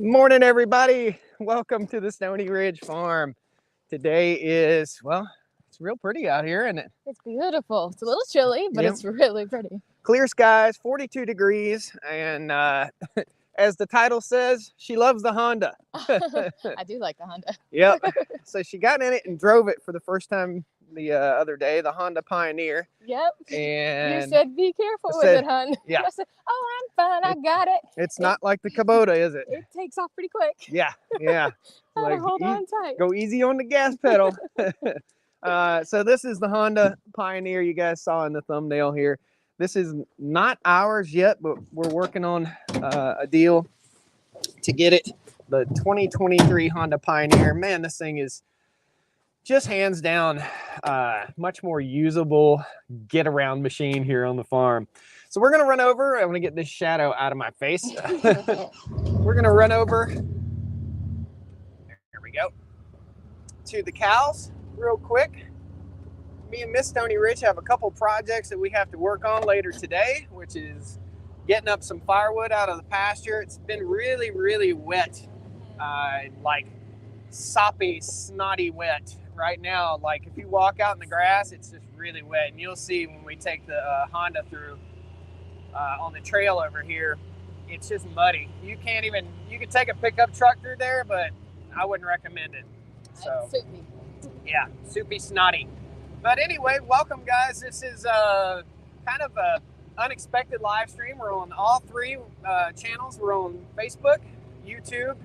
Morning, everybody. Welcome to the Stony Ridge Farm. Today is, well, it's real pretty out here, isn't it? It's beautiful. It's a little chilly, but Yep. it's really pretty. Clear skies, 42 degrees, and as the title says, she loves the Honda. I do like the Honda. Yep. So she got in it and drove it for the first time the other day, the Honda Pioneer. Yep. And you said, be careful with it, hon. Yeah. I said, oh, I'm fine. I got it. It's not like the Kubota, is it? It takes off pretty quick. Yeah. Yeah. Like, hold on tight. Go easy on the gas pedal. So this is the Honda Pioneer you guys saw in the thumbnail here. This is not ours yet, but we're working on a deal to get it. The 2023 Honda Pioneer. Man, this thing is just hands down much more usable get around machine here on the farm. So we're going to run over. I'm going to get this shadow out of my face. We're going to run over. There we go. To the cows real quick. Me and Miss Stony Ridge have a couple projects that we have to work on later today, which is getting up some firewood out of the pasture. It's been really, really wet, like soppy, snotty wet right now. Like if you walk out in the grass, it's just really wet, and you'll see when we take the Honda through on the trail over here, it's just muddy. You can take a pickup truck through there, but I wouldn't recommend it. So Soupy. yeah, soupy, snotty. But anyway, welcome guys. This is kind of a unexpected live stream. We're on all three channels. We're on Facebook, YouTube,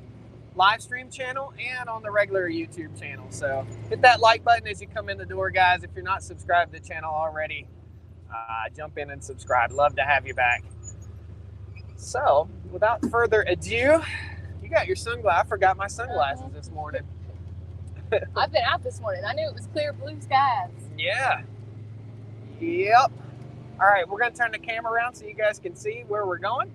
live stream channel, and on the regular YouTube channel. So hit that like button as you come in the door, guys. If you're not subscribed to the channel already, jump in and subscribe. Love to have you back. So without further ado, you got your sunglasses. I forgot my sunglasses this morning. I've been out this morning. I knew it was clear blue skies. Yeah. Yep. All right, we're going to turn the camera around so you guys can see where we're going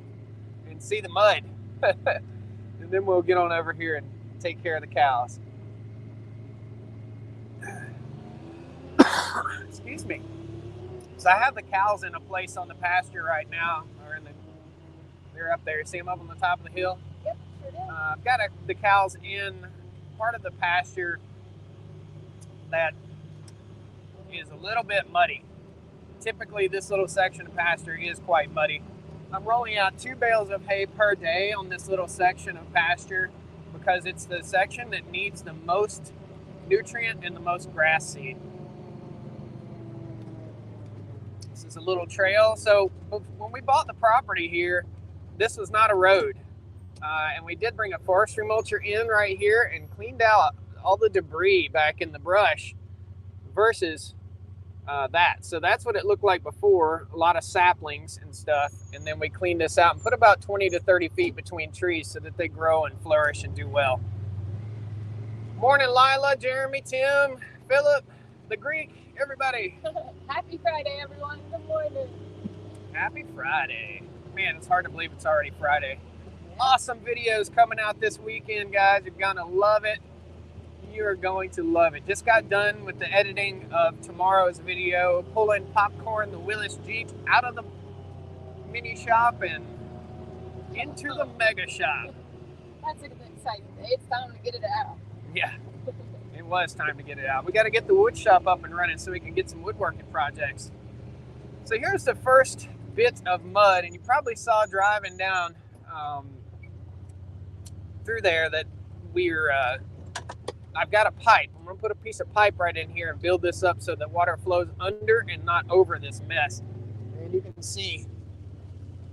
and see the mud. And then we'll get on over here and take care of the cows. Excuse me. So I have the cows in a place on the pasture right now. They're up there. See them up on the top of the hill? Yep, sure do. I've got the cows in part of the pasture that is a little bit muddy. Typically this little section of pasture is quite muddy. I'm rolling out 2 bales of hay per day on this little section of pasture because it's the section that needs the most nutrient and the most grass seed. This is a little trail. So when we bought the property here, this was not a road. And we did bring a forestry mulcher in right here and cleaned out all the debris back in the brush versus that. So that's what it looked like before, a lot of saplings and stuff. And then we cleaned this out and put about 20 to 30 feet between trees so that they grow and flourish and do well. Morning, Lila, Jeremy, Tim, Philip, the Greek, everybody. Happy Friday, everyone. Good morning. Happy Friday. Man, it's hard to believe it's already Friday. Awesome videos coming out this weekend, guys. You're gonna love it. You're going to love it. Just got done with the editing of tomorrow's video, pulling Popcorn, the Willis Jeep, out of the mini shop and into the mega shop. That's an exciting day. It's time to get it out. Yeah, it was time to get it out. We got to get the wood shop up and running so we can get some woodworking projects. So here's the first bit of mud, and you probably saw driving down through there that I've got a pipe. I'm gonna put a piece of pipe right in here and build this up so that water flows under and not over this mess. And you can see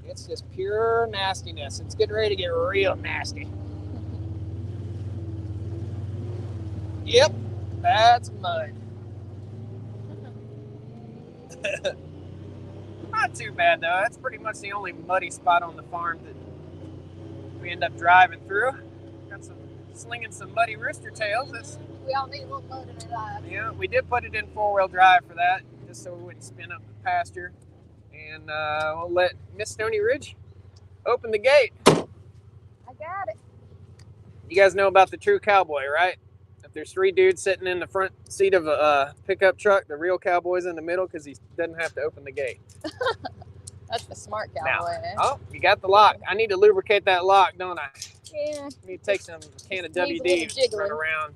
it's just pure nastiness. It's getting ready to get real nasty. Yep, that's mud. Not too bad though. That's pretty much the only muddy spot on the farm that we end up driving through. Got some slinging some muddy rooster tails. We all need a little mud in our lives. Yeah, we did put it in 4-wheel drive for that, just so we wouldn't spin up the pasture. And we'll let Miss Stony Ridge open the gate. I got it. You guys know about the true cowboy, right? If there's 3 dudes sitting in the front seat of a pickup truck, the real cowboy's in the middle because he doesn't have to open the gate. That's the smart cowboy. Now, oh, you got the lock. I need to lubricate that lock, don't I? Yeah. Need to take some can of Needs a little WD, jiggling. run around.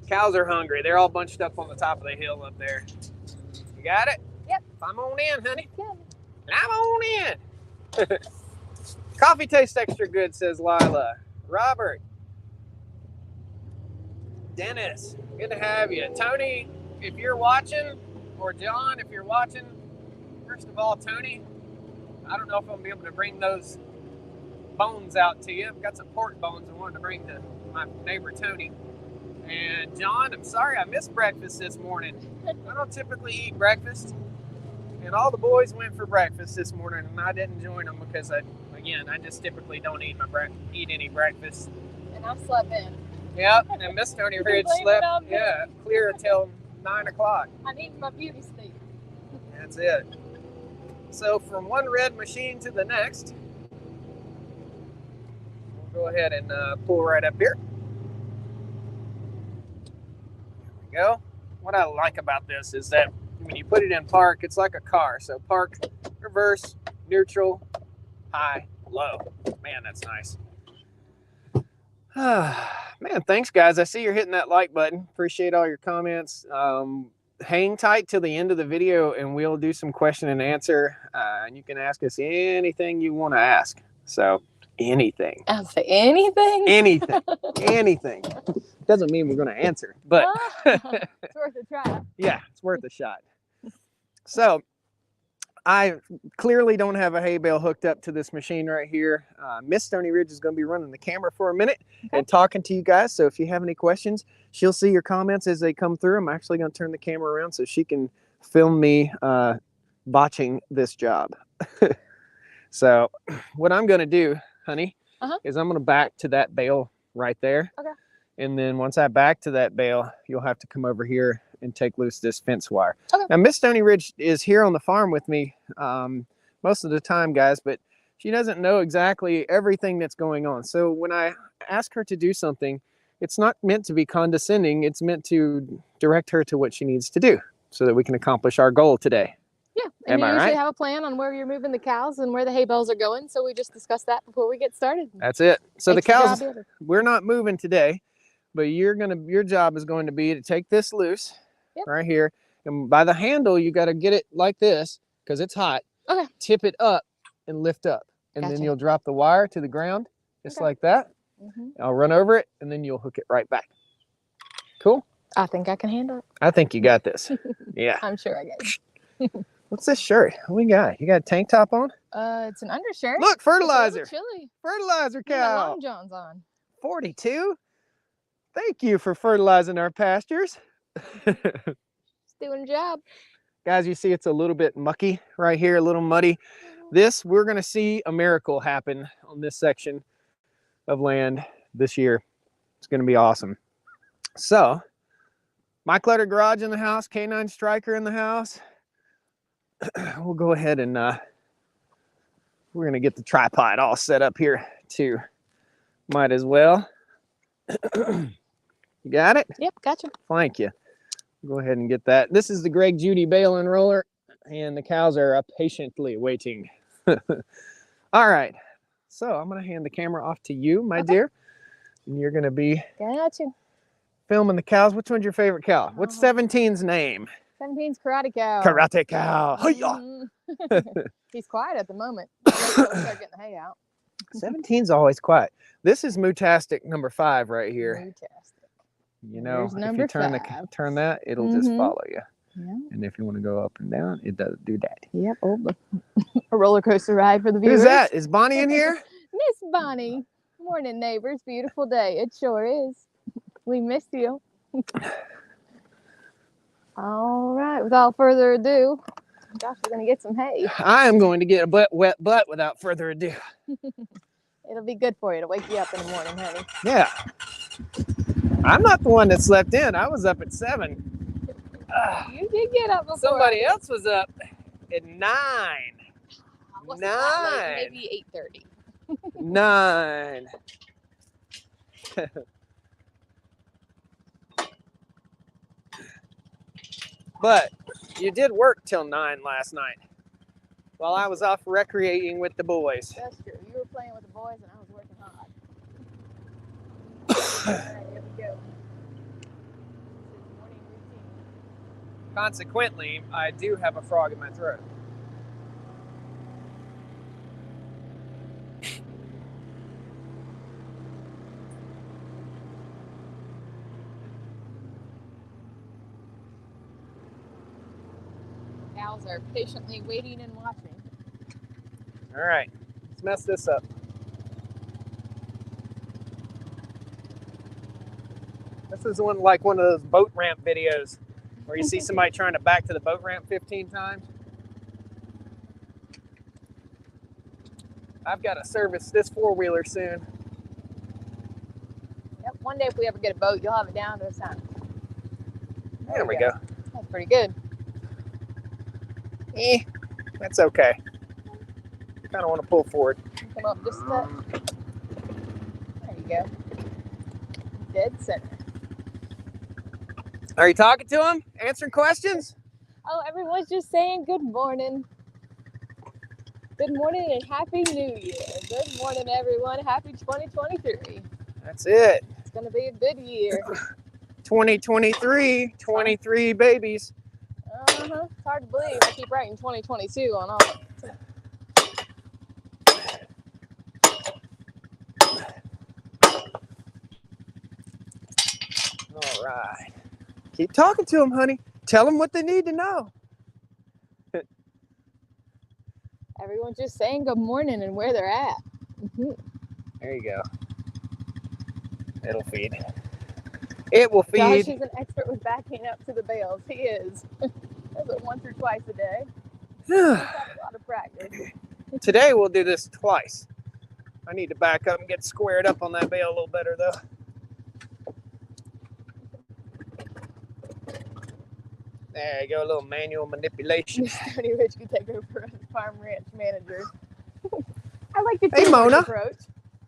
Cows are hungry. They're all bunched up on the top of the hill up there. You got it? Yep. Come on in, honey. Yeah. Come on in. Coffee tastes extra good, says Lila. Robert. Dennis, good to have you. Tony, if you're watching, or John, if you're watching, first of all, Tony, I don't know if I'm gonna be able to bring those bones out to you. I've got some pork bones I wanted to bring to my neighbor Tony. And John, I'm sorry I missed breakfast this morning. I don't typically eat breakfast. And all the boys went for breakfast this morning, and I didn't join them because I just typically don't eat any breakfast. And I've slept in. Yep, and Miss Tony Ridge Blame it slept, on me. yeah, clear until 9 o'clock. I need my beauty sleep. That's it. So from one red machine to the next, we'll go ahead and pull right up here. There we go. What I like about this is that when you put it in park, it's like a car. So park, reverse, neutral, high, low. Man, that's nice. Man, thanks guys. I see you're hitting that like button. Appreciate all your comments. Hang tight till the end of the video and we'll do some question and answer. And you can ask us anything you want to ask. So anything. I'll say anything. Anything. Anything. Doesn't mean we're going to answer, but It's worth a try. yeah, it's worth a shot. So I clearly don't have a hay bale hooked up to this machine right here. Miss Stony Ridge is going to be running the camera for a minute and talking to you guys. So if you have any questions, she'll see your comments as they come through. I'm actually going to turn the camera around so she can film me botching this job. So what I'm going to do, honey, is I'm going to back to that bale right there. Okay. And then once I back to that bale, you'll have to come over here and take loose this fence wire. Okay. Now, Miss Stony Ridge is here on the farm with me most of the time, guys, but she doesn't know exactly everything that's going on. So when I ask her to do something, it's not meant to be condescending. It's meant to direct her to what she needs to do so that we can accomplish our goal today. Yeah. And Am you I usually right? have a plan on where you're moving the cows and where the hay bales are going. So we just discussed that before we get started. That's it. So Makes the job cows, easier. we're not moving today, but your job is going to be to take this loose right here. And by the handle, you got to get it like this because it's hot. Okay. Tip it up and lift up. And then Gotcha. you'll drop the wire to the ground just like that. I'll run over it and then you'll hook it right back. Cool? I think I can handle it. I think you got this. Yeah. I'm sure I can. What's this shirt? What we got? You got a tank top on? It's an undershirt. Look, It's a little fertilizer. chilly. Fertilizer You got cow. long johns on. 42. Thank you for fertilizing our pastures. It's doing a job. Guys, you see it's a little bit mucky right here, a little muddy. We're going to see a miracle happen on this section of land this year. It's going to be awesome. So, my cluttered garage in the house, K9 Striker in the house. We'll go ahead and we're going to get the tripod all set up here too. Might as well. You got it? Yep, gotcha. Thank you. Go ahead and get that. This is the Greg Judy bale and roller, and the cows are patiently waiting. All right. So I'm going to hand the camera off to you, my dear. And you're going to be Gotcha. filming the cows. Which one's your favorite cow? What's 17's name? 17's Karate Cow. Karate Cow. Hi-ya! He's quiet at the moment. We'll start getting the hay out. 17's always quiet. This is Mutastic number 5 right here. Fantastic. You know, There's if number you turn 5. turn that, it'll just follow you. Yeah. And if you want to go up and down, it doesn't do that. Yep. Oh, a roller coaster ride for the viewers. Who's that? Is Bonnie in here? Miss Bonnie. Morning, neighbors. Beautiful day. It sure is. We missed you. All right. Without further ado, gosh, we're gonna get some hay. I am going to get a wet butt without further ado. It'll be good for you to wake you up in the morning, honey. Yeah. I'm not the one that slept in. I was up at 7. You did get up before. Somebody else was up at 9. I wasn't that late, 9. maybe 8:30. 9. But you did work till 9 last night. while I was off recreating with the boys. That's true. You were playing with the boys and I was working hard. All right, here we go. This is morning routine. Consequently, I do have a frog in my throat. Cows are patiently waiting and watching. All right, let's mess this up. This is like one of those boat ramp videos where you see somebody trying to back to the boat ramp 15 times. I've got to service this four-wheeler soon. Yep, one day if we ever get a boat, you'll have it down to a science. There we go. That's pretty good. That's okay. Kind of want to pull forward. Come up just a bit. There you go. Dead center. Are you talking to him? Answering questions? Oh, everyone's just saying good morning. Good morning and Happy New Year. Good morning, everyone. Happy 2023. That's it. It's going to be a good year. 2023, 23 babies. Uh-huh. It's hard to believe. I keep writing 2022 on all of it. All right. Keep talking to them, honey. Tell them what they need to know. Everyone's just saying good morning and where they're at. There you go. It'll feed. It will feed. Josh is an expert with backing up to the bales. He is. Does it once or twice a day. He's got a lot of practice. Today we'll do this twice. I need to back up and get squared up on that bale a little better, though. There you go, a little manual manipulation. Stony Ridge could take over as farm ranch manager. I like the Hey, Mona. approach.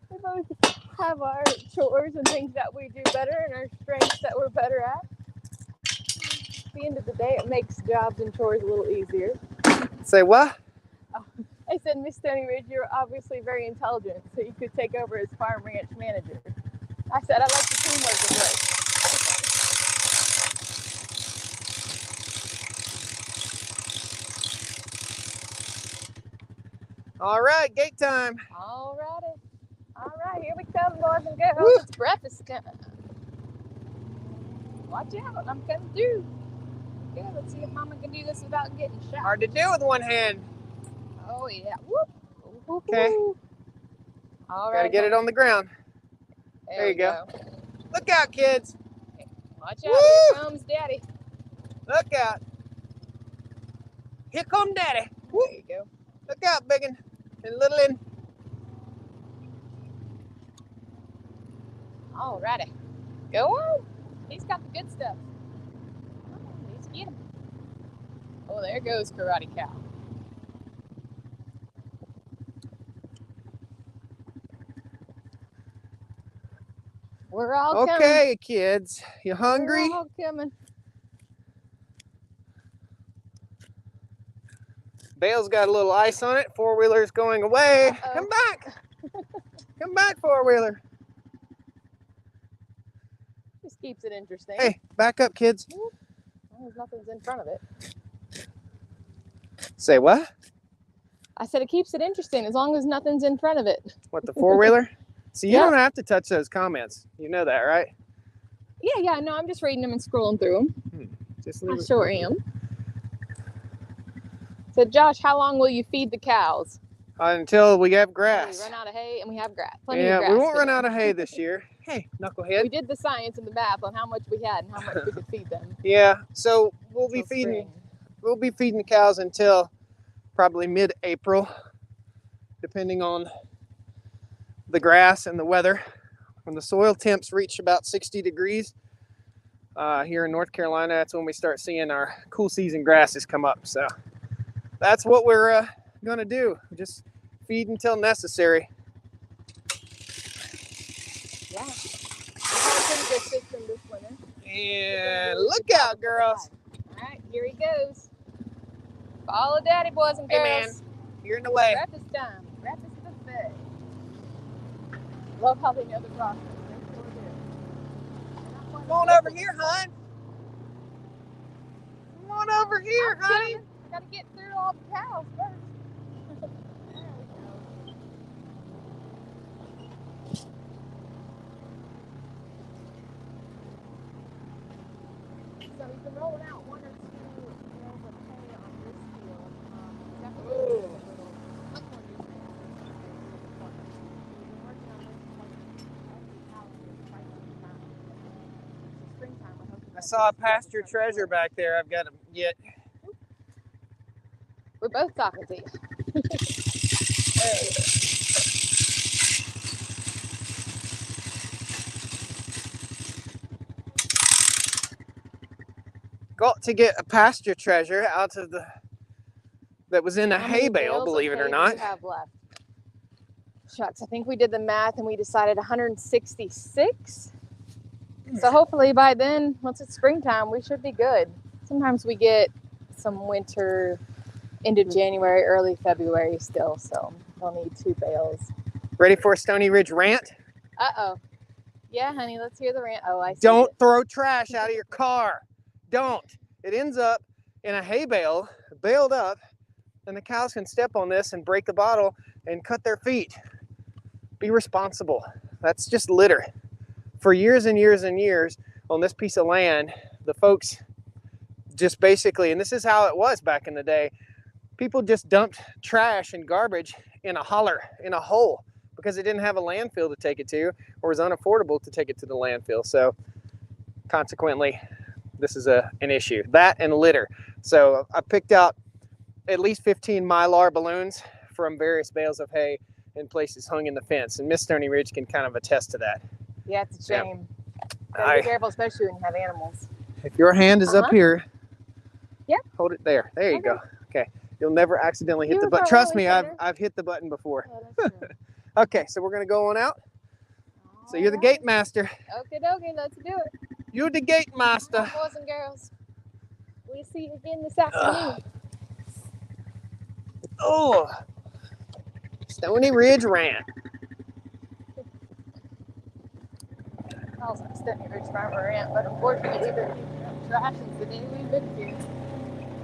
We both have our chores and things that we do better and our strengths that we're better at. At the end of the day, it makes jobs and chores a little easier. Say what? I said, Miss Stony Ridge, you're obviously very intelligent, so you could take over as farm ranch manager. I said, I like the teamwork approach. All right, gate time. All righty. All right, here we come, boys and girls. Woo. It's breakfast time. Watch out, I'm coming through. Yeah, let's see if Mama can do this without getting shot. Hard to do with one hand. Oh, yeah. Whoop. Okay. All right. Gotta get it on the ground. There you go. Look out, kids. Watch out, Woo. here comes Daddy. Look out. Here come Daddy. There you go. Look out, biggin' and littlin'. All righty. Go on. He's got the good stuff. Oh, let's get him. Oh, there goes Karate Cow. We're all coming. Okay, kids. You hungry? We're all coming. Bale's got a little ice on it. Four-wheeler's going away. Uh-oh. Come back. Come back, four-wheeler. Just keeps it interesting. Hey, back up, kids. As long as nothing's in front of it. Say what? I said it keeps it interesting as long as nothing's in front of it. What, the four-wheeler? See, you Yeah. don't have to touch those comments. You know that, right? Yeah, no, I'm just reading them and scrolling through them. Just I leave it. sure am. So, Josh, how long will you feed the cows? Until we have We grass. run out of hay and we have grass. Plenty Yeah, of grass. we won't for run them. out of hay this year. Hey, We knucklehead. did the science and the math on how much we had and how much we could feed them. Yeah, so we'll be Till feeding. spring. We'll be feeding the cows until probably mid-April, depending on the grass and the weather. When the soil temps reach about 60 degrees here in North Carolina, that's when we start seeing our cool season grasses come up. So that's what we're going to do. Just feed until necessary. Yeah. We had a pretty good system this winter. And look out, girls. All right, here he goes. Follow Daddy, boys and Hey, man. girls. You're in the way. Breakfast time. Breakfast buffet. Love how they know the process. They sure do. Come on over here, hon. Come on over here, honey. I gotta get through all the cows first. There we go. So we've been rolling out 1 or 2 bales of hay on this field. Definitely a little, much more nutrient. We've been working on this every calendar twice a month. It's springtime. We're hoping I that saw a this pasture will treasure back there. I've got to get. We're both talking to you. There we go. Got to get a pasture treasure out of the that was in a How hay many bale, bales of believe it or hay do not. you have left? Shucks, I think we did the math and we decided 166. So hopefully by then, once it's springtime, we should be good. Sometimes we get some winter into January, early February still, so we'll need 2 bales. Ready for a Stony Ridge rant? Uh-oh. Yeah, honey, let's hear the rant. Oh, I see Don't it. throw trash out of your car. Don't. It ends up in a hay bale, baled up, and the cows can step on this and break the bottle and cut their feet. Be responsible. That's just litter. For years and years and years on this piece of land, the folks just basically, and this is how it was back in the day, people just dumped trash and garbage in a holler, in a hole, because they didn't have a landfill to take it to, or was unaffordable to take it to the landfill. So consequently, this is an issue. That and litter. So I picked out at least 15 Mylar balloons from various bales of hay in places hung in the fence. And Miss Stony Ridge can kind of attest to that. Yeah, it's a Yeah. shame. Gotta be careful, especially when you have animals. If your hand is up here, yeah, hold it there. There you go. Okay. You'll never accidentally hit You the were button. going Trust really me, better. I've hit the button before. Oh, that's true. Okay, so we're gonna go on out. So you're the Alright. gate master. Okie dokie, let's do it. You're the gate master. All right, boys and girls. We'll see you again this afternoon. Oh, Stony Ridge rant. Calls it Stony Ridge Farmer Rant, but unfortunately, the trash is the day we've been here.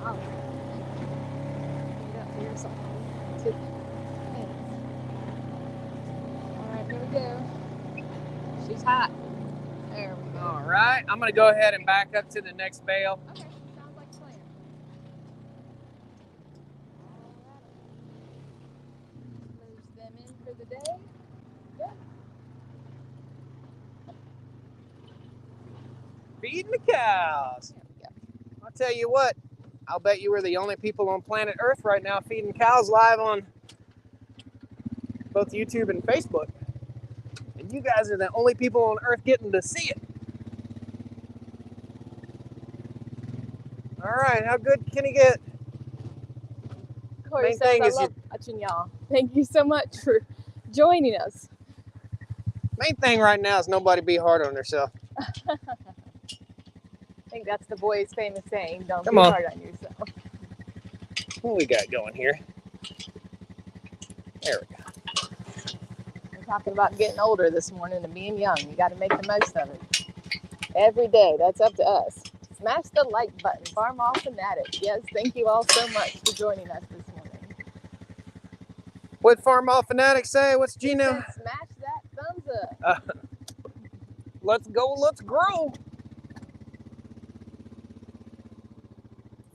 Oh, get up here something. All right, here we go. She's hot. There we go. All right, I'm gonna go ahead and back up to the next bale. Okay, sounds like a plan. Close them in for the day. Good. Feeding the cows. There we go. I'll tell you what, I'll bet you we're the only people on planet Earth right now feeding cows live on both YouTube and Facebook. And you guys are the only people on Earth getting to see it. All right, how good can he get? Corey Main says, thing I is love watching y'all. Thank you so much for joining us. Main thing right now is nobody be hard on herself. I think that's the boys' famous saying, don't Come be on. hard on yourself. What we got going here? There we go. We're talking about getting older this morning and being young. You got to make the most of it. Every day, that's up to us. Smash the like button, Farm All Fanatic. Yes, thank you all so much for joining us this morning. What Farm All Fanatics say? What's He Gino? said, smash that thumbs up. Let's go, let's grow.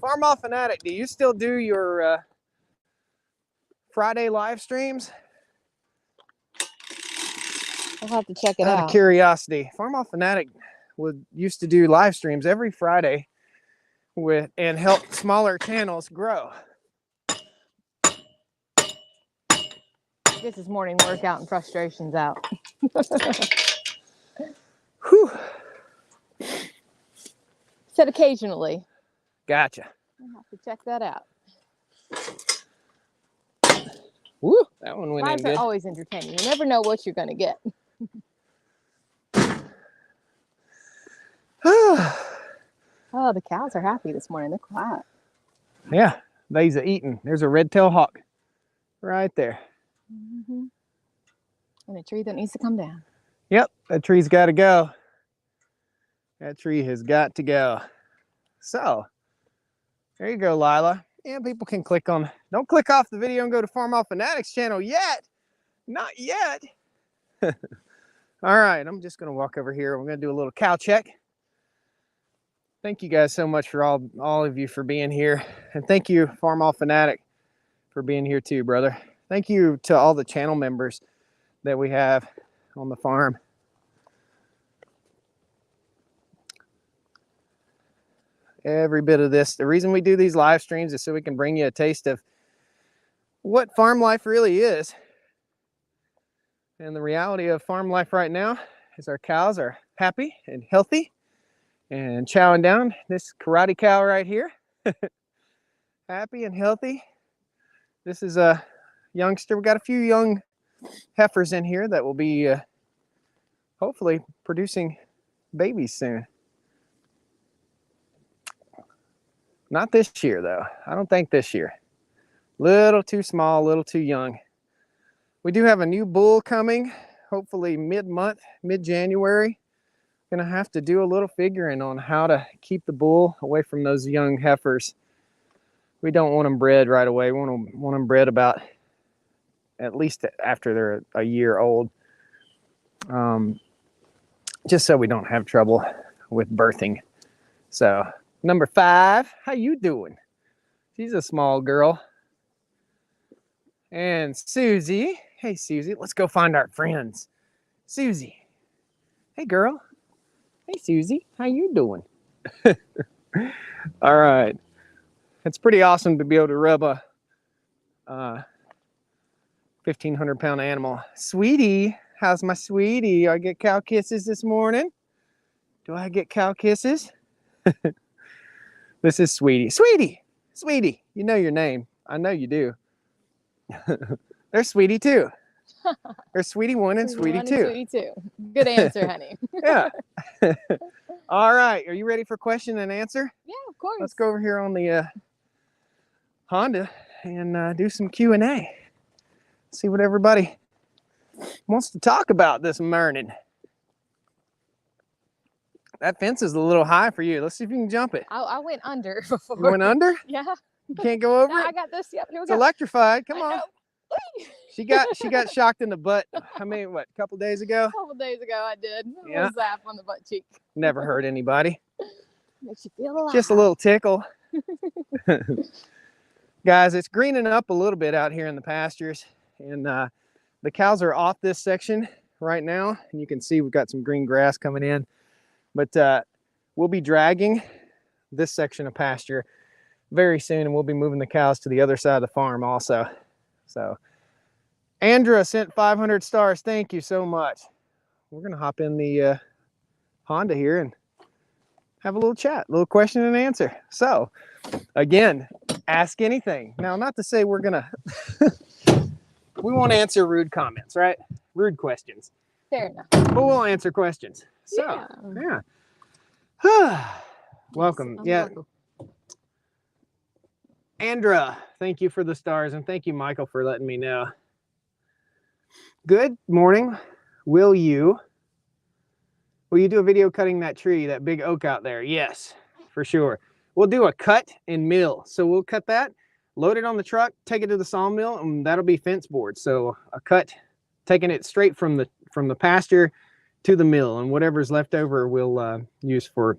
Farm All Fanatic, do you still do your Friday live streams? I'll have to check it Out of out. curiosity, Farm All Fanatic used to do live streams every Friday and help smaller channels grow. This is morning workout and frustrations out. Whew. Said occasionally. Gotcha. I'll have to check that out. Woo, that one went in Lives are good. always entertaining. You never know what you're going to get. Oh, the cows are happy this morning. They're quiet. Yeah, they's a eating. There's a red-tailed hawk. right there. And a tree that needs to come down. Yep, that tree's got to go. That tree has got to go. So, there you go, Lila. And people can click on, don't click off the video and go to Farmall Fanatics channel yet. Not yet. All right, I'm just going to walk over here. We're going to do a little cow check. Thank you guys so much for all of you for being here. And thank you, Farmall Fanatic, for being here too, brother. Thank you to all the channel members that we have on the farm. Every bit of this. The reason we do these live streams is so we can bring you a taste of what farm life really is. And the reality of farm life right now is our cows are happy and healthy and chowing down. This karate cow right here, happy and healthy. This is a youngster. We've got a few young heifers in here that will be hopefully producing babies soon. Not this year though. I don't think this year. Little too small, little too young. We do have a new bull coming, hopefully mid-month, mid-January. Gonna have to do a little figuring on how to keep the bull away from those young heifers. We don't want them bred right away. We want them bred about at least after they're a year old. Just so we don't have trouble with birthing. So number 5, how you doing? She's a small girl. And Susie, hey Susie, let's go find our friends. Susie, hey girl. Hey Susie, how you doing? All right. It's pretty awesome to be able to rub a 1,500-pound animal. Sweetie, how's my sweetie? I get cow kisses this morning? Do I get cow kisses? This is Sweetie. Sweetie, Sweetie, you know your name. I know you do. There's Sweetie 2. There's Sweetie 1 and Sweetie 2. Sweetie 2. Good answer, honey. Yeah. All right. Are you ready for question and answer? Yeah, of course. Let's go over here on the Honda and do some Q&A. See what everybody wants to talk about this morning. That fence is a little high for you. Let's see if you can jump it. I went under before. You went under? Yeah. You can't go over No, it? I got this. Yep, here we It's go. electrified. Come I on. know. She got shocked in the butt. I mean, what, a couple days ago? A couple days ago, I did. A Yeah. little zap on the butt cheek. Never hurt anybody. Makes you feel alive. Just a little tickle. Guys, it's greening up a little bit out here in the pastures. And the cows are off this section right now. And you can see we've got some green grass coming in. But we'll be dragging this section of pasture very soon. And we'll be moving the cows to the other side of the farm also. So Andra sent 500 stars. Thank you so much. We're going to hop in the Honda here and have a little chat, a little question and answer. So again, ask anything. Now, not to say we're going to, we won't answer rude comments, right? Rude questions. Fair enough. But we'll answer questions. So, yeah. Welcome. Yeah. Andra, thank you for the stars, and thank you, Michael, for letting me know. Good morning. Will you do a video cutting that tree, that big oak out there? Yes, for sure. We'll do a cut and mill. So we'll cut that, load it on the truck, take it to the sawmill, and that'll be fence board. So a cut, taking it straight from the pasture to the mill, and whatever's left over we'll use for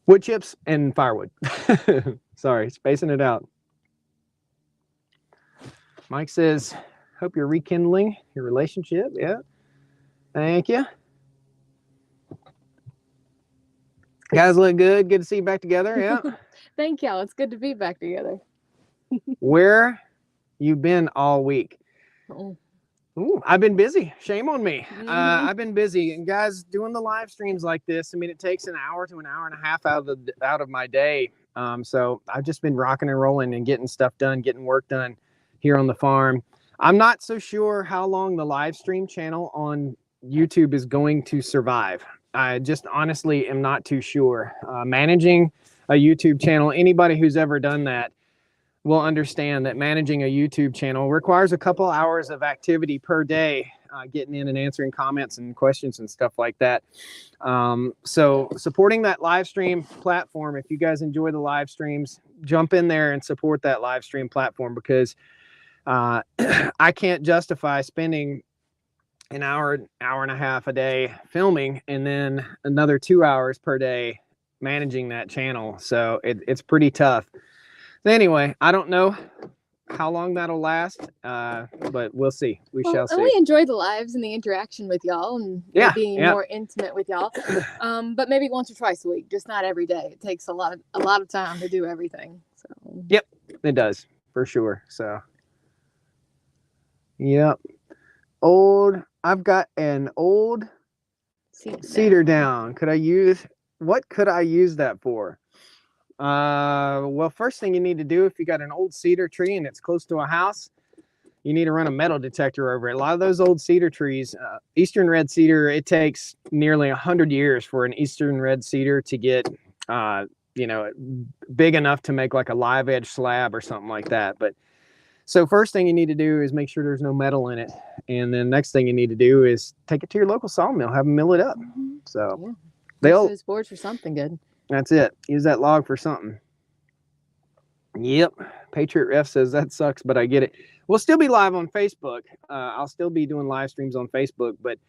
wood chips and firewood. Sorry, spacing it out. Mike says, hope you're rekindling your relationship. Yeah, thank you. Guys look good. Good to see you back together. Yeah. Thank y'all. It's good to be back together. Where you been all week? Oh. Ooh, I've been busy. Shame on me. I've been busy, and guys, doing the live streams like this, I mean, it takes an hour to an hour and a half out of my day. So I've just been rocking and rolling and getting stuff done, getting work done here on the farm. I'm not so sure how long the live stream channel on YouTube is going to survive. I just honestly am not too sure. Managing a YouTube channel, anybody who's ever done that, will understand that managing a YouTube channel requires a couple hours of activity per day, getting in and answering comments and questions and stuff like that. So supporting that live stream platform, if you guys enjoy the live streams, jump in there and support that live stream platform, because I can't justify spending an hour and a half a day filming and then another 2 hours per day managing that channel. So it's pretty tough. Anyway, I don't know how long that'll last, but we'll see. We shall see. And we enjoy the lives and the interaction with y'all, and being more intimate with y'all. But maybe once or twice a week, just not every day. It takes a lot of time to do everything. So. Yep, it does for sure. So, yep. I've got an old cedar down. What could I use that for? Well, first thing you need to do, if you got an old cedar tree and it's close to a house, you need to run a metal detector over it. A lot of those old cedar trees, eastern red cedar, it takes nearly 100 years for an eastern red cedar to get, big enough to make like a live edge slab or something like that. But so first thing you need to do is make sure there's no metal in it. And then next thing you need to do is take it to your local sawmill, have them mill it up. So they'll use boards for something good. That's it. Use that log for something. Yep. Patriot Ref says that sucks, but I get it. We'll still be live on Facebook. I'll still be doing live streams on Facebook, but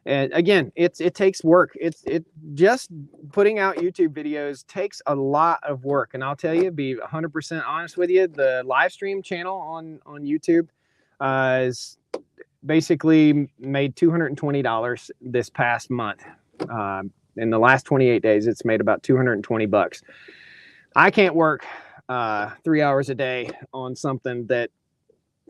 again, it takes work. It just putting out YouTube videos takes a lot of work. And I'll tell you, be 100% honest with you, the live stream channel on YouTube is basically made $220 this past month. In the last 28 days, it's made about $220. I can't work 3 hours a day on something that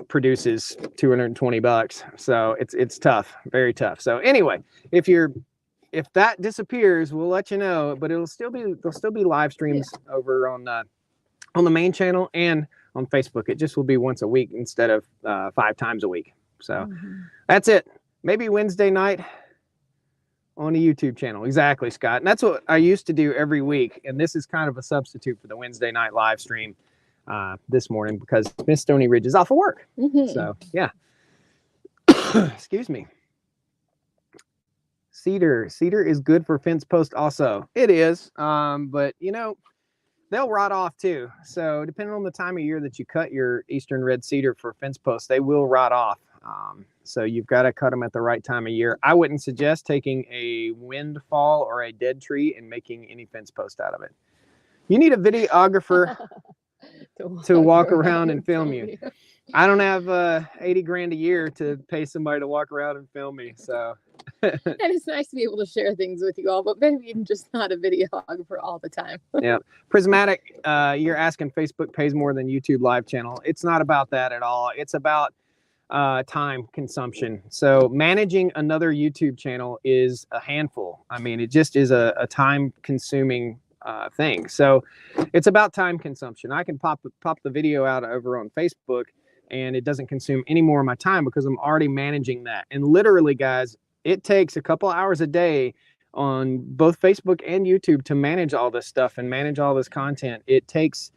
produces $220. So it's tough, very tough. So anyway, if that disappears, we'll let you know. But there'll still be live streams over on the main channel and on Facebook. It just will be once a week instead of 5 times a week. So that's it. Maybe Wednesday night on a YouTube channel. Exactly, Scott. And that's what I used to do every week. And this is kind of a substitute for the Wednesday night live stream this morning, because Miss Stony Ridge is off of work. So yeah. Excuse me. Cedar is good for fence post also. It is. But they'll rot off too. So depending on the time of year that you cut your eastern red cedar for fence posts, they will rot off. So you've got to cut them at the right time of year. I wouldn't suggest taking a windfall or a dead tree and making any fence post out of it. You need a videographer to walk around and film you. I don't have 80 grand a year to pay somebody to walk around and film me. So and it's nice to be able to share things with you all, but maybe I'm just not a videographer all the time. Yeah. Prismatic, you're asking Facebook pays more than YouTube live channel. It's not about that at all. It's about time consumption. So managing another YouTube channel is a handful. I mean, it just is a time consuming thing. So it's about time consumption. I can pop the video out over on Facebook and it doesn't consume any more of my time because I'm already managing that. And literally, guys, it takes a couple hours a day on both Facebook and YouTube to manage all this stuff and manage all this content. It takes,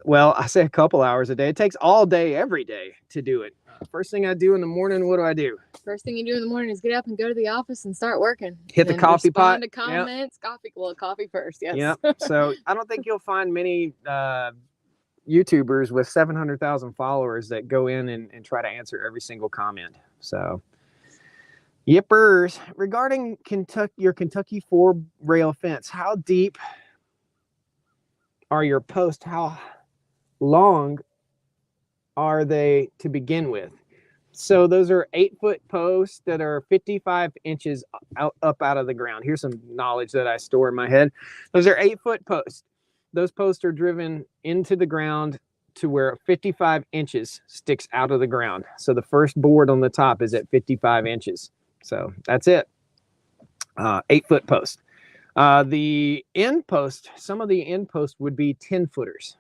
well, I say a couple hours a day. It takes all day, every day to do it. First thing I do in the morning, what do? First thing you do in the morning is get up and go to the office and start working. Hit the coffee pot. Respond to comments. Yep. Coffee first. Yes. Yep. So I don't think you'll find many YouTubers with 700,000 followers that go in and try to answer every single comment. So, yippers. Regarding your Kentucky 4-rail fence, how deep are your posts? How long are they to begin with? So those are 8-foot posts that are 55 inches up out of the ground. Here's some knowledge that I store in my head. Those are 8-foot posts. Those posts are driven into the ground to where 55 inches sticks out of the ground. So the first board on the top is at 55 inches. So that's it. 8-foot post. The end post, some of the end posts would be 10-footers.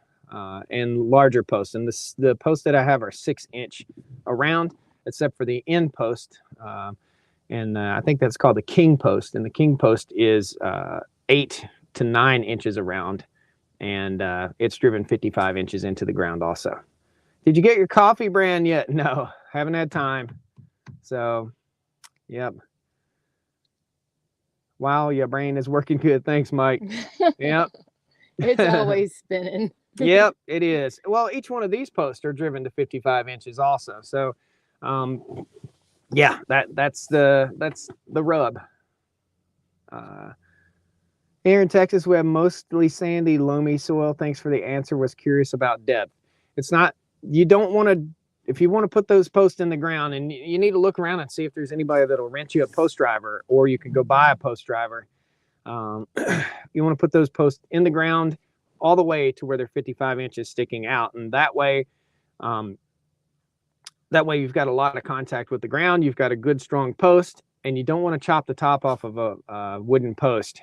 And larger posts, and the posts that I have are 6-inch around, except for the end post, and I think that's called the king post, and the king post is 8 to 9 inches around, and it's driven 55 inches into the ground also. Did you get your coffee brand yet? No, haven't had time. So, yep. Wow, your brain is working good. Thanks, Mike. Yep. It's always spinning. Yep, it is. Well, each one of these posts are driven to 55 inches also. So, yeah, that's the rub. Here in Texas, we have mostly sandy, loamy soil. Thanks for the answer. Was curious about depth. It's not, you don't want to, if you want to put those posts in the ground, and you need to look around and see if there's anybody that'll rent you a post driver, or you can go buy a post driver. You want to put those posts in the ground all the way to where they're 55 inches sticking out. And that way you've got a lot of contact with the ground. You've got a good strong post, and you don't want to chop the top off of a wooden post,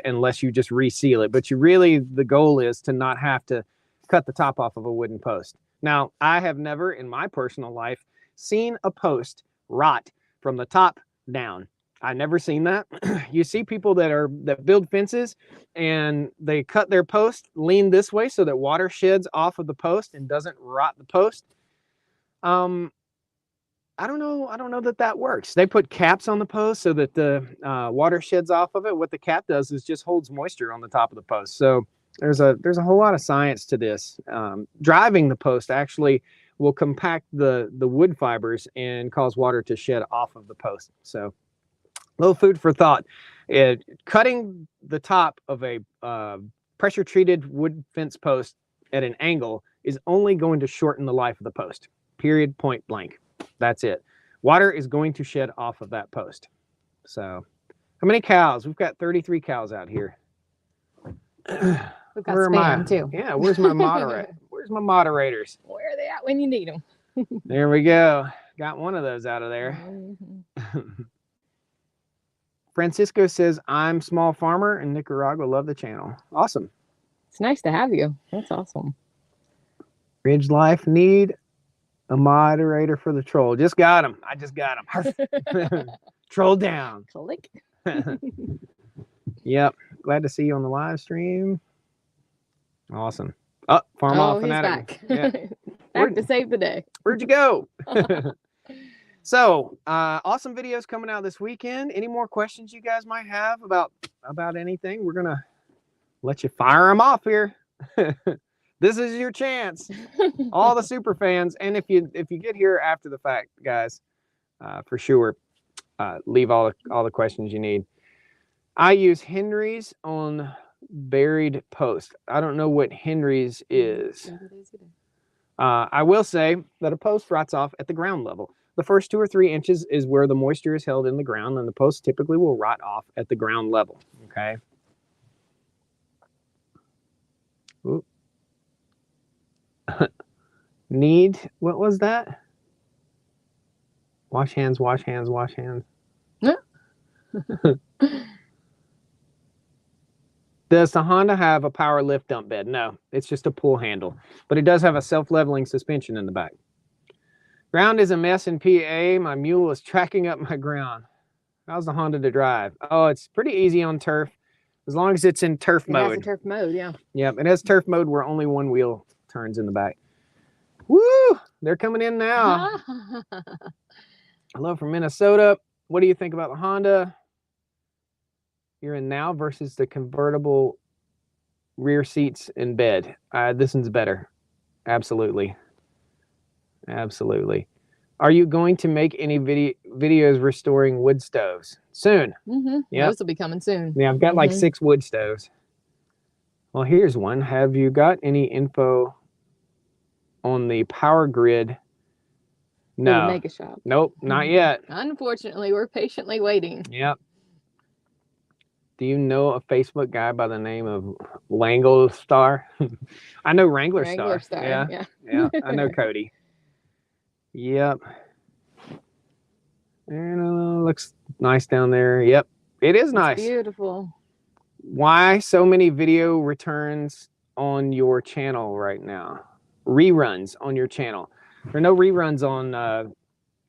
unless you just reseal it. But the goal is to not have to cut the top off of a wooden post. Now, I have never in my personal life seen a post rot from the top down. I've never seen that. You see people that build fences and they cut their post, lean this way so that water sheds off of the post and doesn't rot the post. I don't know that works. They put caps on the post so that the water sheds off of it. What the cap does is just holds moisture on the top of the post. So there's a whole lot of science to this. Driving the post actually will compact the wood fibers and cause water to shed off of the post. So a little food for thought. Cutting the top of a pressure treated wood fence post at an angle is only going to shorten the life of the post. Period, point blank. That's it. Water is going to shed off of that post. So how many cows? We've got 33 cows out here. We've got spam too. Yeah, where's my moderator? Where's my moderators? Where are they at when you need them? There we go. Got one of those out of there. Francisco says, I'm small farmer in Nicaragua. Love the channel. Awesome. It's nice to have you. That's awesome. Ridge Life need a moderator for the troll. Just got him. I just got him. Troll down. Click. Yep. Glad to see you on the live stream. Awesome. Oh, Farm Off Fanatic. He's back. Yeah. Back to save the day. Where'd you go? So, awesome videos coming out this weekend. Any more questions you guys might have about anything? We're gonna let you fire them off here. This is your chance, all the super fans. And if you get here after the fact, guys, for sure, leave all the questions you need. I use Henry's on buried post. I don't know what Henry's is. I will say that a post rots off at the ground level. The first 2 or 3 inches is where the moisture is held in the ground, and the post typically will rot off at the ground level. Okay. Oop. What was that? Wash hands, wash hands, wash hands. Does the Honda have a power lift dump bed? No, it's just a pull handle, but it does have a self-leveling suspension in the back. Ground is a mess in PA. My mule is tracking up my ground. How's the Honda to drive? Oh, it's pretty easy on turf, as long as it's in turf mode. It has a turf mode, yeah. Yep, it has turf mode where only one wheel turns in the back. Woo! They're coming in now. Hello from Minnesota. What do you think about the Honda you're in now versus the convertible rear seats in bed? This one's better. Absolutely. Absolutely. Are you going to make any videos restoring wood stoves? Soon. Yeah, those will be coming soon. Yeah, I've got like 6 wood stoves. Well, here's one. Have you got any info on the power grid? No. Mega Shop. Nope, not yet. Unfortunately, we're patiently waiting. Yep. Do you know a Facebook guy by the name of Wrangler Star? I know Wrangler Star. Yeah. I know Cody. Yep. And looks nice down there. Yep. It is nice. Beautiful. Why so many video returns on your channel right now? Reruns on your channel. There are no reruns on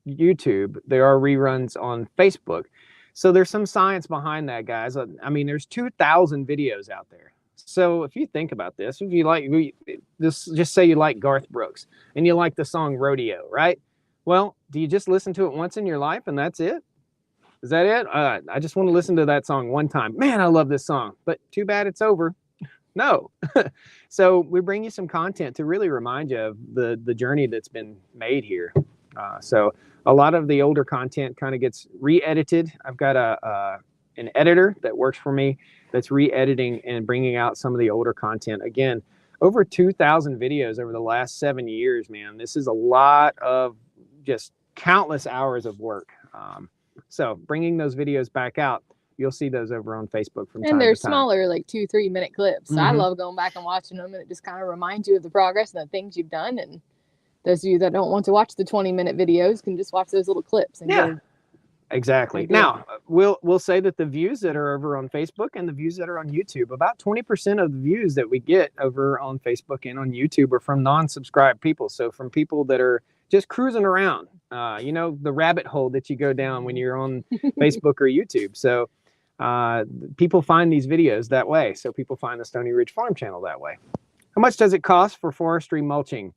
YouTube. There are reruns on Facebook. So there's some science behind that, guys. I mean, there's 2,000 videos out there. So if you think about this, if you like this, just say you like Garth Brooks and you like the song Rodeo, right? Well, do you just listen to it once in your life and that's it? Is that it? I just want to listen to that song one time. Man, I love this song, but too bad it's over. No. So we bring you some content to really remind you of the journey that's been made here. So a lot of the older content kind of gets re-edited. I've got an editor that works for me that's re-editing and bringing out some of the older content. Again, over 2,000 videos over the last 7 years, man. This is a lot of just countless hours of work. So bringing those videos back out, you'll see those over on Facebook from time to time. And they're smaller, like 2-3 minute clips. So I Mhm. love going back and watching them, and it just kind of reminds you of the progress and the things you've done. And those of you that don't want to watch the 20-minute videos can just watch those little clips. And Yeah. Exactly. idea. Now, we'll say that the views that are over on Facebook and the views that are on YouTube, about 20% of the views that we get over on Facebook and on YouTube are from non-subscribed people. So from people that are just cruising around, you know, the rabbit hole that you go down when you're on Facebook or YouTube. So people find these videos that way. So people find the Stony Ridge Farm channel that way. How much does it cost for forestry mulching?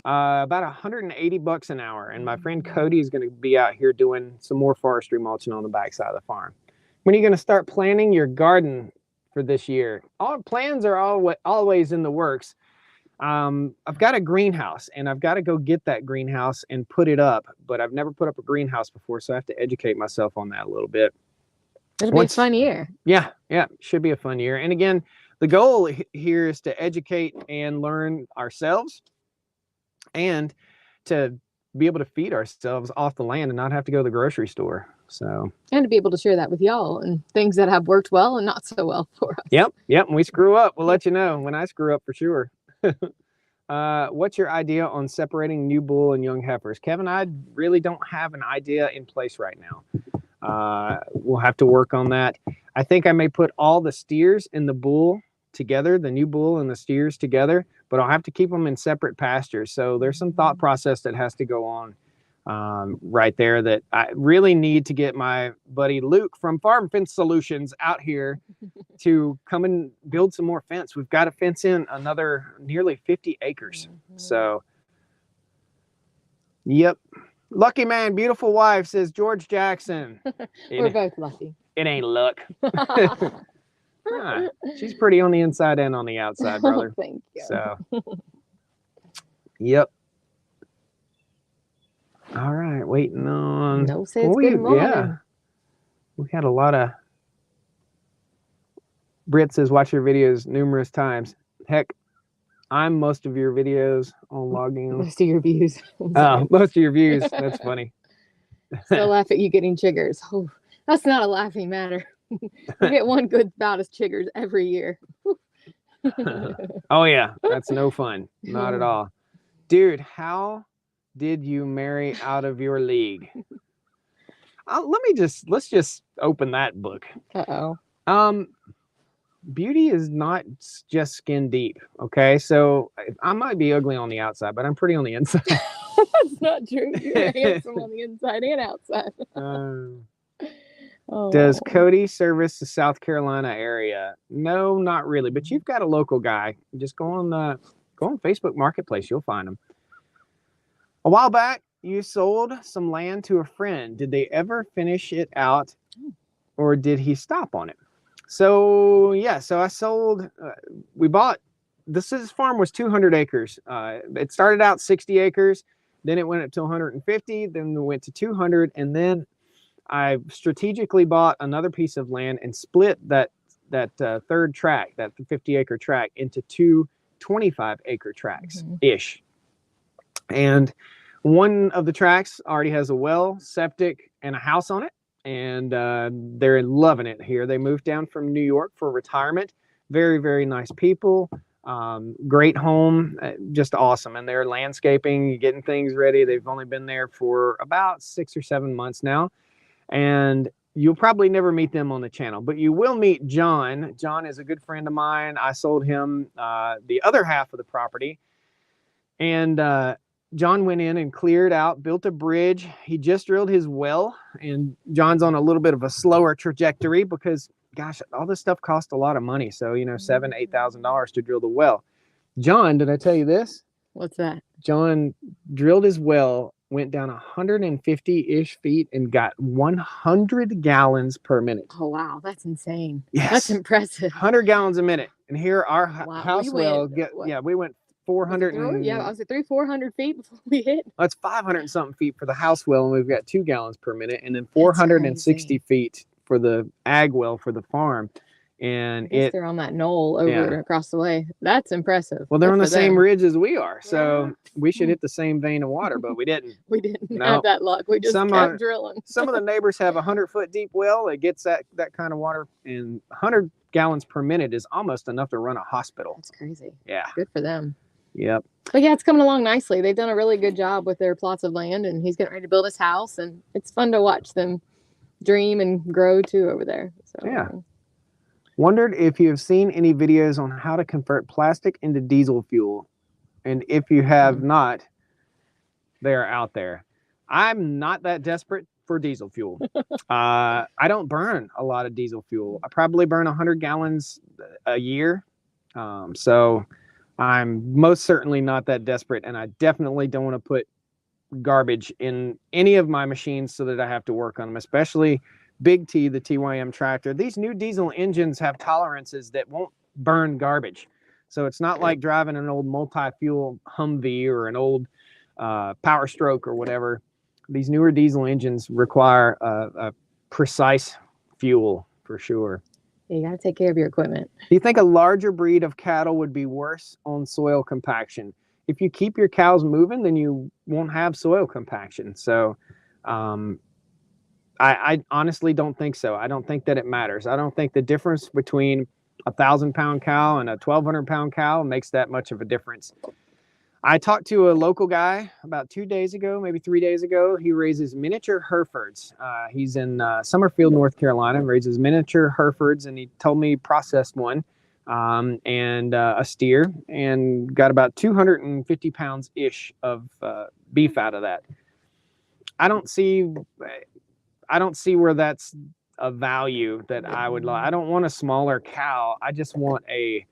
About $180 an hour, and my friend Cody is going to be out here doing some more forestry mulching on the backside of the farm. When are you going to start planning your garden for this year? All plans are always in the works. I've got a greenhouse, and I've got to go get that greenhouse and put it up, but I've never put up a greenhouse before, so I have to educate myself on that a little bit. It'll be a fun year. Yeah, should be a fun year. And again, the goal here is to educate and learn ourselves, and to be able to feed ourselves off the land and not have to go to the grocery store. So, and to be able to share that with y'all and things that have worked well and not so well for us. Yep. When we screw up, we'll let you know. When I screw up, for sure. What's your idea on separating new bull and young heifers? Kevin, I really don't have an idea in place right now. We'll have to work on that. I think I may put all the steers and the bull together, the new bull and the steers together, but I'll have to keep them in separate pastures. So there's some thought process that has to go on right there, that I really need to get my buddy Luke from Farm Fence Solutions out here to come and build some more fence. We've got to fence in another nearly 50 acres. So, yep. Lucky man, beautiful wife, says George Jackson. We're both lucky. It ain't luck. She's pretty on the inside and on the outside, brother. Thank you. So, yep. All right, waiting on. No, say it's good morning. Yeah, we had a lot of. Britt says, watch your videos numerous times. Heck, I'm most of your videos on logging. Most of your views. Oh, most of your views. That's funny. Still laugh at you getting chiggers. Oh, that's not a laughing matter. We get one good bout of chiggers every year. Oh yeah, that's no fun. Not at all. Dude, how did you marry out of your league? Let's just open that book. Uh-oh. Beauty is not just skin deep. Okay, so I might be ugly on the outside, but I'm pretty on the inside. That's not true. You're handsome on the inside and outside. Does Cody service the South Carolina area? No, not really. But you've got a local guy. Just go on Facebook Marketplace. You'll find him. A while back, you sold some land to a friend. Did they ever finish it out, or did he stop on it? So yeah, so I sold. We bought. This farm was 200 acres. It started out 60 acres. Then it went up to 150. Then we went to 200, and then I strategically bought another piece of land and split that third tract, that 50-acre tract, into two 25-acre tracts ish. And one of the tracts already has a well, septic, and a house on it. And they're loving it here. They moved down from New York for retirement. Very, very nice people. Great home, just awesome. And they're landscaping, getting things ready. They've only been there for about 6 or 7 months now. And you'll probably never meet them on the channel, but you will meet John. John is a good friend of mine. I sold him the other half of the property. And John went in and cleared out, built a bridge. He just drilled his well, and John's on a little bit of a slower trajectory because gosh, all this stuff costs a lot of money. So, you know, $7,000 to $8,000 to drill the well. John, did I tell you this? What's that? John drilled his well, went down 150-ish feet and got 100 gallons per minute. Oh, wow. That's insane. Yes. That's impressive. 100 gallons a minute. And here our Wow, house we well, went- we went 400 and Yeah, I was at 400 feet before we hit. that's 500 and something feet for the house well, and we've got 2 gallons per minute, and then 460 feet for the ag well for the farm. And They're on that knoll over across the way. That's impressive. Well, they're Good on the for same them. ridge as we are, so Yeah. we should hit the same vein of water, but we didn't. We didn't No. have that luck. We just Some kept drilling. Some of the neighbors have a 100-foot deep well that gets that kind of water, and 100 gallons per minute is almost enough to run a hospital. That's crazy. Yeah. Good for them. Yep. But yeah, it's coming along nicely. They've done a really good job with their plots of land, and he's getting ready to build his house, and it's fun to watch them dream and grow too over there. So Yeah. Wondered if you have seen any videos on how to convert plastic into diesel fuel. And if you have not, they are out there. I'm not that desperate for diesel fuel. I don't burn a lot of diesel fuel. I probably burn 100 gallons a year. So I'm most certainly not that desperate. And I definitely don't want to put garbage in any of my machines so that I have to work on them, especially Big T, the TYM tractor. These new diesel engines have tolerances that won't burn garbage. So it's not like driving an old multi-fuel Humvee or an old Power Stroke or whatever. These newer diesel engines require a precise fuel for sure. You got to take care of your equipment. Do you think a larger breed of cattle would be worse on soil compaction? If you keep your cows moving, then you won't have soil compaction. So I honestly don't think so. I don't think that it matters. I don't think the difference between a 1,000-pound cow and a 1,200-pound cow makes that much of a difference. I talked to a local guy about 2 days ago, maybe 3 days ago. He raises miniature Herefords. He's in Summerfield, North Carolina, raises miniature Herefords, and he told me he processed one and a steer and got about 250 pounds-ish of beef out of that. I don't see where that's a value that I would like. I don't want a smaller cow. I just want a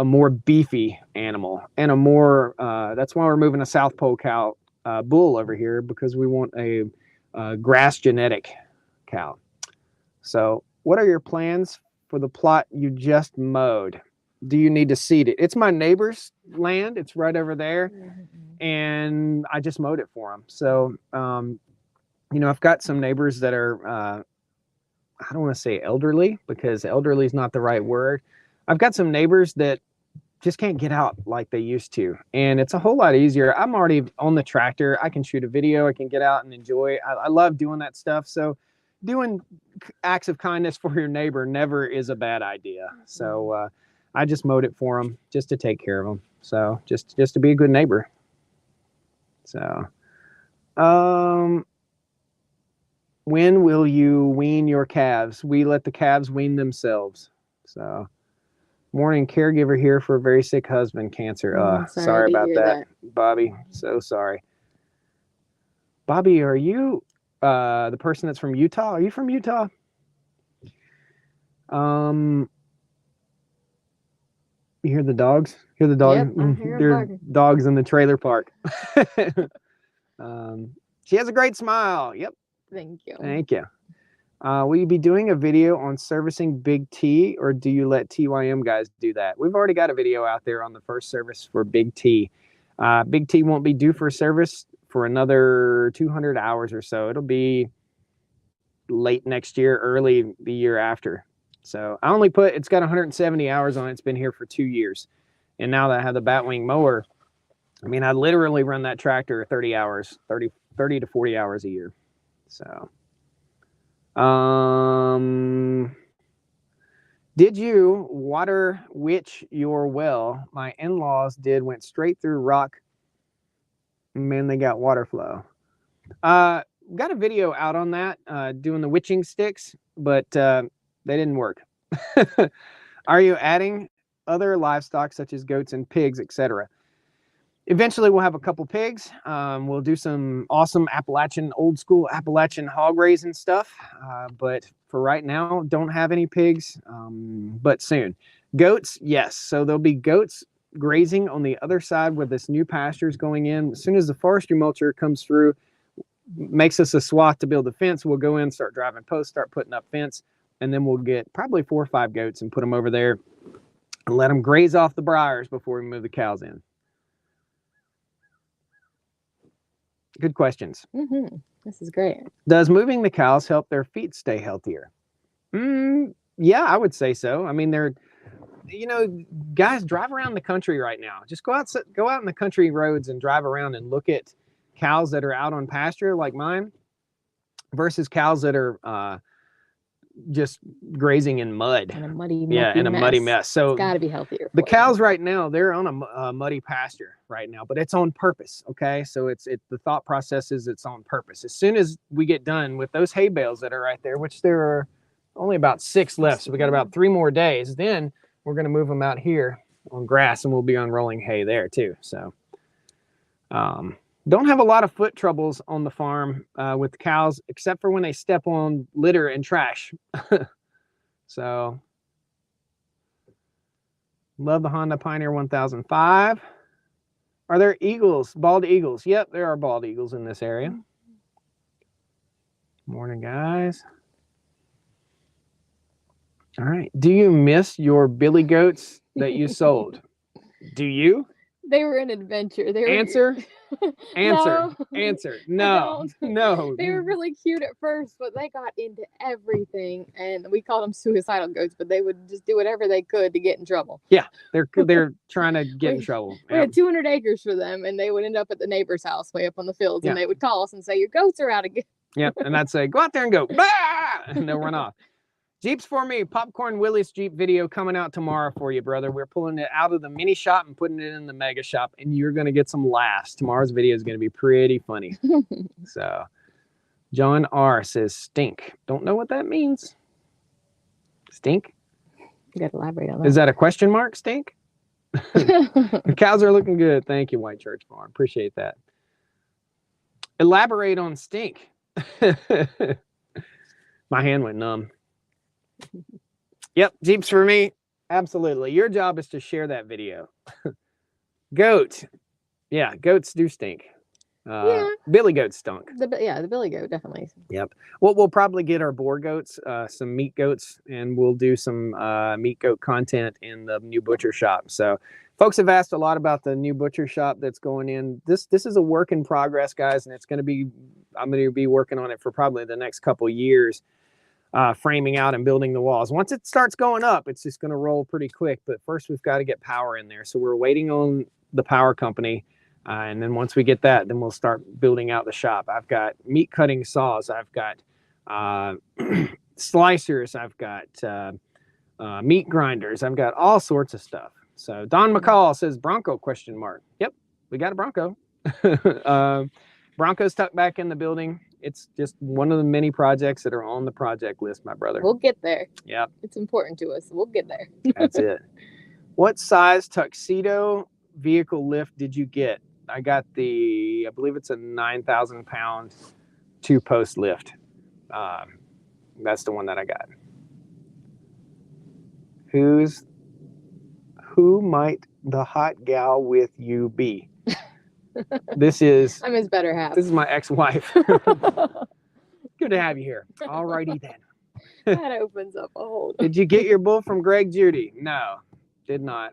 more beefy animal and a more that's why we're moving a South Pole cow bull over here, because we want a grass genetic cow. So what are your plans for the plot you just mowed? Do you need to seed it? It's my neighbor's land. It's right over there, and I just mowed it for him. So you know, I've got some neighbors that are I don't want to say elderly, because elderly is not the right word. I've got some neighbors that just can't get out like they used to. And it's a whole lot easier. I'm already on the tractor. I can shoot a video. I can get out and enjoy. I love doing that stuff. So doing acts of kindness for your neighbor never is a bad idea. So I just mowed it for them just to take care of them. So just to be a good neighbor. So when will you wean your calves? We let the calves wean themselves. So morning, caregiver here for a very sick husband, cancer. Sorry about that, Bobby. So sorry. Bobby, are you the person that's from Utah? Are you from Utah? You hear the dogs? Hear the dog? Yep, I hear 'em There are barking. dogs in the trailer park. She has a great smile. Yep. Thank you. Thank you. Will you be doing a video on servicing Big T, or do you let TYM guys do that? We've already got a video out there on the first service for Big T. Big T won't be due for service for another 200 hours or so. It'll be late next year, early the year after. So I only it's got 170 hours on it. It's been here for 2 years. And now that I have the Batwing mower, I mean, I literally run that tractor 30 hours, 30 to 40 hours a year. So, did you water witch your well? My in-laws did, went straight through rock. Man, they got water flow. Got a video out on that, doing the witching sticks, but they didn't work. Are you adding other livestock such as goats and pigs, etc.? Eventually, we'll have a couple pigs. We'll do some awesome old school Appalachian hog raising stuff. But for right now, don't have any pigs, but soon. Goats, yes. So there'll be goats grazing on the other side where this new pasture is going in. As soon as the forestry mulcher comes through, makes us a swath to build a fence, we'll go in, start driving posts, start putting up fence, and then we'll get probably 4 or 5 goats and put them over there and let them graze off the briars before we move the cows in. Good questions. This is great. Does moving the cows help their feet stay healthier? Yeah, I would say so. I mean, guys, drive around the country right now. Just go out in the country roads and drive around and look at cows that are out on pasture like mine versus cows that are just grazing in mud. In a muddy mess. So it's got to be healthier. The cows right now, they're on a muddy pasture right now, but it's on purpose. Okay, so the thought process is it's on purpose. As soon as we get done with those hay bales that are right there, which there are only about 6 left, so we got about 3 more days, then we're going to move them out here on grass, and we'll be on rolling hay there too. So don't have a lot of foot troubles on the farm with the cows, except for when they step on litter and trash. So love the Honda Pioneer 1005. Are there bald eagles? Yep, there are bald eagles in this area. Morning, guys. All right. Do you miss your billy goats that you sold? Do you? They were an adventure. Answer. No. Answer. No. They were really cute at first, but they got into everything, and we called them suicidal goats, but they would just do whatever they could to get in trouble. Yeah, they're trying to get in trouble. We had 200 acres for them, and they would end up at the neighbor's house way up on the fields, and they would call us and say, your goats are out again. Yeah, and I'd say, go out there and go, bah! And they'll run off. Jeeps for me, Popcorn Willie's Jeep video coming out tomorrow for you, brother. We're pulling it out of the mini shop and putting it in the mega shop, and you're going to get some laughs. Tomorrow's video is going to be pretty funny. So, John R. says stink. Don't know what that means. Stink? You got to elaborate on that. Is that a question mark, stink? The cows are looking good. Thank you, White Church Farm. Appreciate that. Elaborate on stink. My hand went numb. Yep, Jeeps for me. Absolutely. Your job is to share that video. Goat. Yeah, goats do stink. Billy goats stunk. The billy goat definitely. Yep. Well, we'll probably get our boar goats, some meat goats, and we'll do some meat goat content in the new butcher shop. So folks have asked a lot about the new butcher shop that's going in. This is a work in progress, guys, and I'm going to be working on it for probably the next couple years. Framing out and building the walls. Once it starts going up, it's just going to roll pretty quick. But first, we've got to get power in there. So we're waiting on the power company. And then once we get that, then we'll start building out the shop. I've got meat cutting saws. I've got slicers. I've got meat grinders. I've got all sorts of stuff. So Don McCall says Bronco ? Yep, we got a Bronco. Bronco's tucked back in the building. It's just one of the many projects that are on the project list, my brother. We'll get there. Yep. It's important to us. We'll get there. That's it. What size tuxedo vehicle lift did you get? I got I believe it's a 9,000 pound 2-post lift. That's the one that I got. Who might the hot gal with you be? This is I'm his better half. This is my ex-wife. Good to have you here. All righty then. That opens up a whole. Did you get your bull from Greg Judy? No, did not.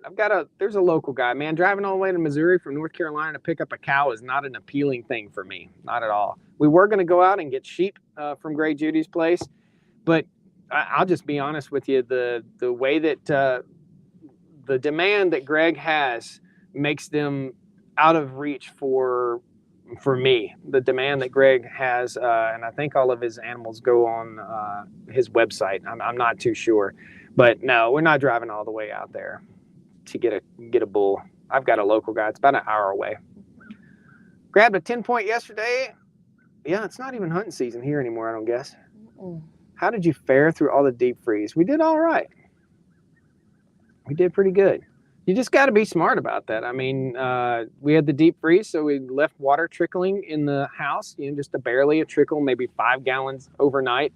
There's a local guy, man. Driving all the way to Missouri from North Carolina to pick up a cow is not an appealing thing for me. Not at all. We were going to go out and get sheep from Greg Judy's place, but I'll just be honest with you. The way that the demand that Greg has makes them out of reach for me. The demand that Greg has, and I think all of his animals go on his website. I'm not too sure, but no, we're not driving all the way out there to get a bull. I've got a local guy. It's about an hour away. Grabbed a 10-point yesterday. Yeah, it's not even hunting season here anymore, I don't guess. How did you fare through all the deep freeze? We did all right. We did pretty good. You just got to be smart about that. I mean, we had the deep freeze, so we left water trickling in the house, just barely a trickle, maybe 5 gallons overnight.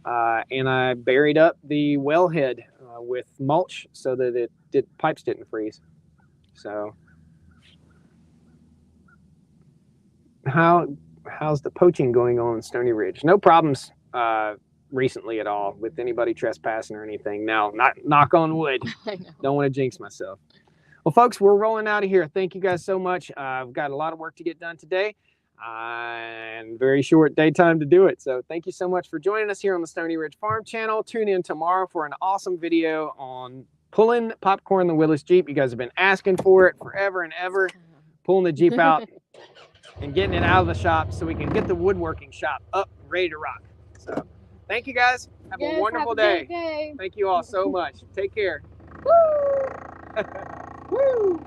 And I buried up the wellhead with mulch so that pipes didn't freeze. So how's the poaching going on in Stony Ridge? No problems recently at all with anybody trespassing or anything. Now, knock on wood. I know. Don't want to jinx myself. Well, folks, we're rolling out of here. Thank you guys so much. I've got a lot of work to get done today and very short daytime to do it. So thank you so much for joining us here on the Stony Ridge Farm Channel. Tune in tomorrow for an awesome video on pulling Popcorn the Willis Jeep. You guys have been asking for it forever and ever. Pulling the Jeep out and getting it out of the shop so we can get the woodworking shop up, ready to rock. So thank you guys. Have a wonderful day. Thank you all so much. Take care. Woo! Woo!